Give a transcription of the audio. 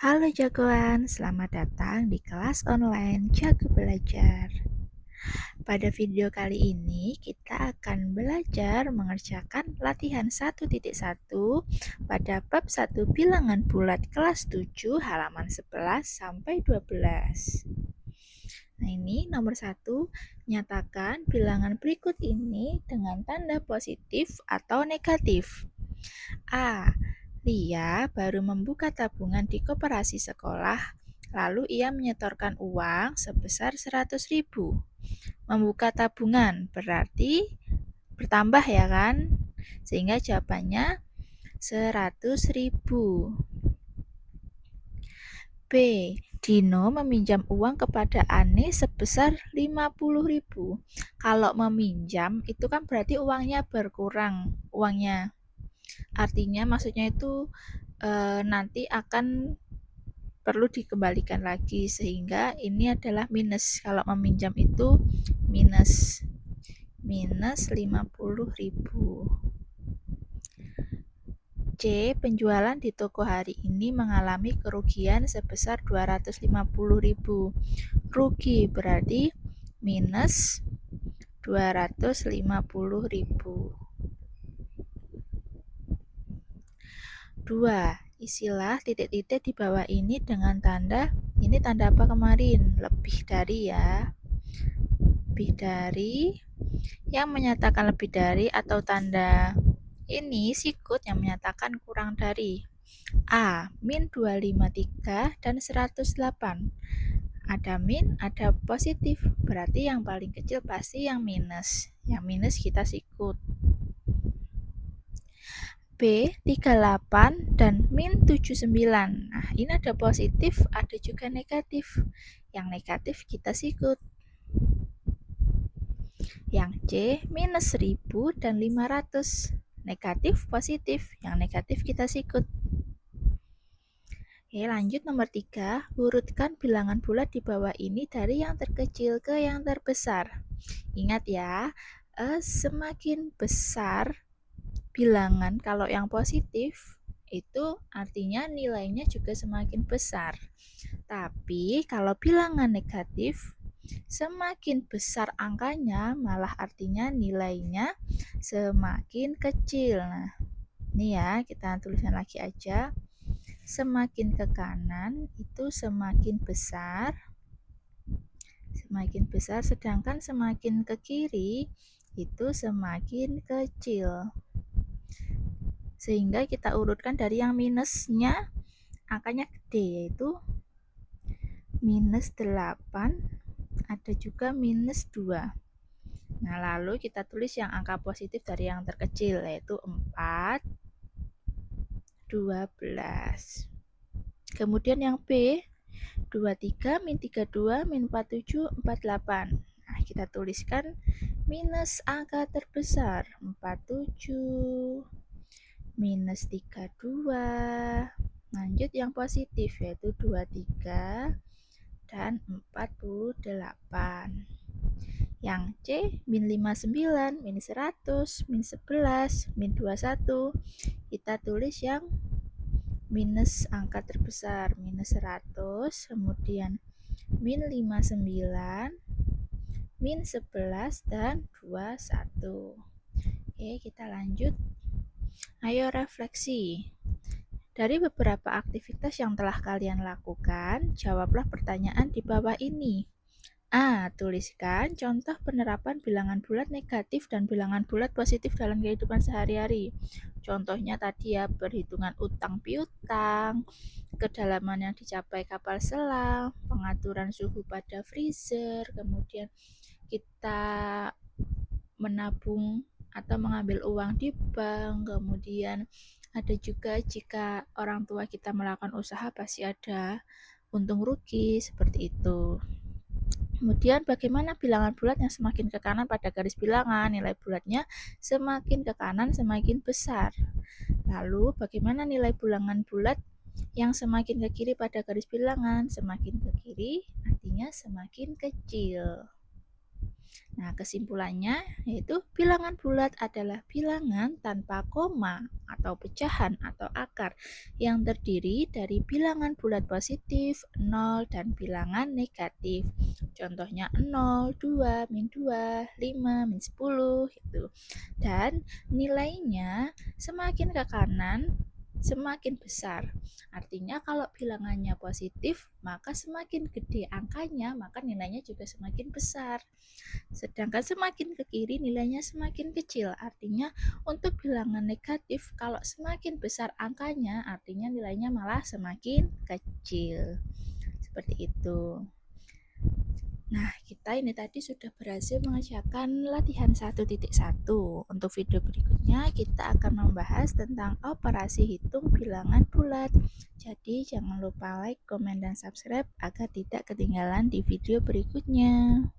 Halo jagoan, selamat datang di kelas online Jago Belajar. Pada video kali ini kita akan belajar mengerjakan latihan 1.1 pada bab 1 bilangan bulat kelas 7 halaman 11 sampai 12. Nah ini nomor 1, nyatakan bilangan berikut ini dengan tanda positif atau negatif. A. Lia baru membuka tabungan di koperasi sekolah, lalu ia menyetorkan uang sebesar 100.000. Membuka tabungan berarti bertambah ya kan? Sehingga jawabannya 100.000. B. Dino meminjam uang kepada Ani sebesar 50.000. Kalau meminjam itu kan berarti uangnya berkurang, uangnya. Artinya maksudnya itu nanti akan perlu dikembalikan lagi, sehingga ini adalah minus. Kalau meminjam itu minus 50.000. C. Penjualan di toko hari ini mengalami kerugian sebesar 250.000. Rugi berarti minus 250.000. 2. Isilah titik-titik di bawah ini dengan tanda, ini tanda apa kemarin? Lebih dari ya. Lebih dari, yang menyatakan lebih dari atau tanda ini sikut yang menyatakan kurang dari. A. Min 253 dan 108. Ada min, ada positif. Berarti yang paling kecil pasti yang minus. Yang minus kita sikut. B 38 dan min 79. Nah, ini ada positif, ada juga negatif. Yang negatif kita sikut. Yang C minus 1000 dan 500. Negatif, positif. Yang negatif kita sikut. Oke, lanjut nomor 3. Urutkan bilangan bulat di bawah ini dari yang terkecil ke yang terbesar. Ingat ya, semakin besar bilangan kalau yang positif itu artinya nilainya juga semakin besar. Tapi kalau bilangan negatif, semakin besar angkanya malah artinya nilainya semakin kecil. Nah, ini ya kita tuliskan lagi aja. Semakin ke kanan itu semakin besar, sedangkan semakin ke kiri itu semakin kecil. Sehingga kita urutkan dari yang minusnya angkanya gede, yaitu minus 8, ada juga minus 2. Nah, lalu kita tulis yang angka positif dari yang terkecil, yaitu 4, 12. Kemudian yang B, 23, min 32, min 47, 48. Nah, kita tuliskan minus angka terbesar, 47, minus 32. Lanjut yang positif, yaitu 23 dan 48. Yang C, min 59, min 100, min 11, min 21. Kita tulis yang minus angka terbesar, minus 100, kemudian min 59, min 11, dan 21. Oke, kita lanjut. Ayo refleksi. Dari beberapa aktivitas yang telah kalian lakukan, jawablah pertanyaan di bawah ini. A. Tuliskan contoh penerapan bilangan bulat negatif dan bilangan bulat positif dalam kehidupan sehari-hari. Contohnya tadi ya, perhitungan utang piutang, kedalaman yang dicapai kapal selam, pengaturan suhu pada freezer, kemudian kita menabung atau mengambil uang di bank, kemudian ada juga jika orang tua kita melakukan usaha pasti ada untung rugi, seperti itu. Kemudian bagaimana bilangan bulat yang semakin ke kanan pada garis bilangan, nilai bulatnya semakin ke kanan semakin besar. Lalu bagaimana nilai bilangan bulat yang semakin ke kiri pada garis bilangan, semakin ke kiri artinya semakin kecil. Nah, kesimpulannya yaitu bilangan bulat adalah bilangan tanpa koma atau pecahan atau akar yang terdiri dari bilangan bulat positif, 0, dan bilangan negatif. Contohnya 0, 2, min 2, 5, min 10 gitu. Dan nilainya semakin ke kanan semakin besar. Artinya kalau bilangannya positif, maka semakin gede angkanya, maka nilainya juga semakin besar. Sedangkan semakin ke kiri nilainya semakin kecil. Artinya untuk bilangan negatif, kalau semakin besar angkanya, artinya nilainya malah semakin kecil. Seperti itu. Nah, kita ini tadi sudah berhasil mengerjakan latihan 1.1. Untuk video berikutnya, kita akan membahas tentang operasi hitung bilangan bulat. Jadi, jangan lupa like, komen, dan subscribe agar tidak ketinggalan di video berikutnya.